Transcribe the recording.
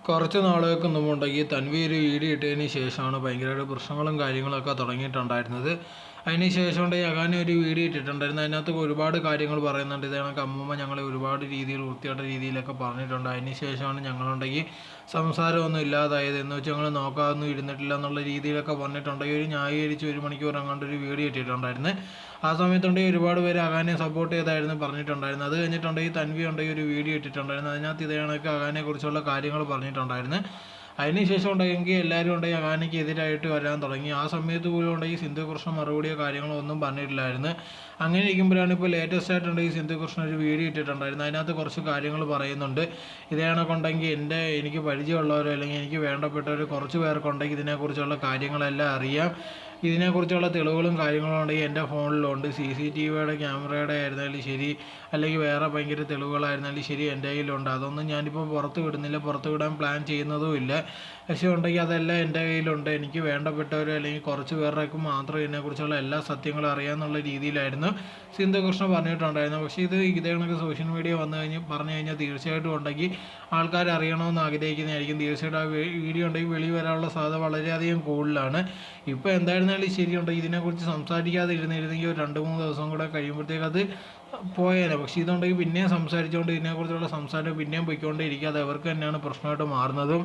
കുറച്ച് നാളുകൾക്ക് മുമ്പുണ്ടെങ്കിൽ തൻവി ഒരു വീഡിയോ ഇട്ടതിന് ശേഷമാണ് ഭയങ്കരമായിട്ട് പ്രശ്നങ്ങളും കാര്യങ്ങളൊക്കെ തുടങ്ങിയിട്ടുണ്ടായിരുന്നത്. അതിന് ശേഷം ഉണ്ടെങ്കിൽ അകാനെ ഒരു വീഡിയോ ഇട്ടിട്ടുണ്ടായിരുന്നു. അതിനകത്ത് ഒരുപാട് കാര്യങ്ങൾ പറയുന്നുണ്ട്. ഇത് കണക്ക് അമ്മൂമ്മ ഞങ്ങളെ ഒരുപാട് രീതിയിൽ വൃത്തികെട്ട രീതിയിലൊക്കെ പറഞ്ഞിട്ടുണ്ട്. അതിന് ശേഷമാണ് ഞങ്ങളുണ്ടെങ്കിൽ സംസാരമൊന്നും ഇല്ലാതായത്. എന്ന് വെച്ചാൽ ഞങ്ങൾ നോക്കാതൊന്നും ഇരുന്നിട്ടില്ല എന്നുള്ള രീതിയിലൊക്കെ പറഞ്ഞിട്ടുണ്ടെങ്കിൽ ഒരു ന്യായീകരിച്ച് 1 മണിക്കൂർ അങ്ങാണ്ട് ഒരു വീഡിയോ ഇട്ടിട്ടുണ്ടായിരുന്നു. ആ സമയത്തുണ്ടെങ്കിൽ ഒരുപാട് പേര് അകാനെ സപ്പോർട്ട് ചെയ്തായിരുന്നു പറഞ്ഞിട്ടുണ്ടായിരുന്നു. അത് കഴിഞ്ഞിട്ടുണ്ടെങ്കിൽ തൻവി ഉണ്ടെങ്കിൽ ഒരു വീഡിയോ ഇട്ടിട്ടുണ്ടായിരുന്നു. അതിനകത്ത് ഇതേ കണക്ക് അകാനെ കുറിച്ചുള്ള കാര്യങ്ങൾ പറഞ്ഞിട്ടുണ്ടായിരുന്നു. അതിനുശേഷം ഉണ്ടെങ്കിൽ എല്ലാവരും ഉണ്ടെങ്കിൽ അകാനയ്ക്ക് എതിരായിട്ട് വരാൻ തുടങ്ങി. ആ സമയത്ത് പോലും ഉണ്ടെങ്കിൽ സിന്ധു കൃഷ്ണ മറുപടിയോ കാര്യങ്ങളോ ഒന്നും പറഞ്ഞിട്ടില്ലായിരുന്നു. അങ്ങനെ ഇരിക്കുമ്പോഴാണ് ഇപ്പോൾ ലേറ്റസ്റ്റ് ആയിട്ടുണ്ടെങ്കിൽ സിന്ധു കൃഷ്ണ ഒരു വീഡിയോ ഇട്ടിട്ടുണ്ടായിരുന്നു. അതിനകത്ത് കുറച്ച് കാര്യങ്ങൾ പറയുന്നുണ്ട്. ഇതേ കണക്കുണ്ടെങ്കിൽ എനിക്ക് പരിചയമുള്ളവരോ അല്ലെങ്കിൽ എനിക്ക് വേണ്ടപ്പെട്ടവർ കുറച്ച് പേർക്കുണ്ടെങ്കിൽ ഇതിനെക്കുറിച്ചുള്ള കാര്യങ്ങളെല്ലാം അറിയാം. ഇതിനെക്കുറിച്ചുള്ള തെളിവുകളും കാര്യങ്ങളും ഉണ്ടെങ്കിൽ എൻ്റെ ഫോണിലുണ്ട്. CCTVയുടെ ക്യാമറയുടെ ആയിരുന്നാലും ശരി, അല്ലെങ്കിൽ വേറെ ഭയങ്കര തെളിവുകളായിരുന്നാലും ശരി എൻ്റെ കയ്യിലുണ്ട്. അതൊന്നും ഞാനിപ്പോൾ പുറത്ത് വിടുന്നില്ല, പുറത്ത് വിടാൻ പ്ലാൻ ചെയ്യുന്നതും ഇല്ല. പക്ഷേ ഉണ്ടെങ്കിൽ അതെല്ലാം എൻ്റെ കയ്യിലുണ്ട്. എനിക്ക് വേണ്ടപ്പെട്ടവർ അല്ലെങ്കിൽ കുറച്ച് പേർക്ക് മാത്രം ഇതിനെക്കുറിച്ചുള്ള എല്ലാ സത്യങ്ങളും അറിയാമെന്നുള്ള രീതിയിലായിരുന്നു സിന്ധു കൃഷ്ണ പറഞ്ഞിട്ടുണ്ടായിരുന്നു. പക്ഷേ ഇതേ കണക്ക് സോഷ്യൽ മീഡിയ പറഞ്ഞു കഴിഞ്ഞാൽ തീർച്ചയായിട്ടും ഉണ്ടെങ്കിൽ ആൾക്കാർ അറിയണമെന്ന് ആഗ്രഹിക്കുന്നതായിരിക്കും. തീർച്ചയായിട്ടും ആ വീഡിയോ ഉണ്ടെങ്കിൽ വെളി വരാനുള്ള സാധ്യത വളരെയധികം കൂടുതലാണ്. ഇപ്പോൾ എന്തായിരുന്നാലും ശരിയുണ്ട്, ഇതിനെക്കുറിച്ച് സംസാരിക്കാതെ ഇരുന്നിരുന്നെങ്കിൽ ഒരു 2-3 ദിവസം കൂടെ കഴിയുമ്പോഴത്തേക്ക് അത് പോയേനെ. പക്ഷേ ഇതുണ്ടെങ്കിൽ പിന്നെയും സംസാരിച്ചുകൊണ്ട് ഇതിനെക്കുറിച്ചുള്ള സംസാരം പിന്നെയും പൊയ്ക്കൊണ്ടേ ഇരിക്കുക. അത് അവർക്ക് തന്നെയാണ് പ്രശ്നമായിട്ട് മാറുന്നതും.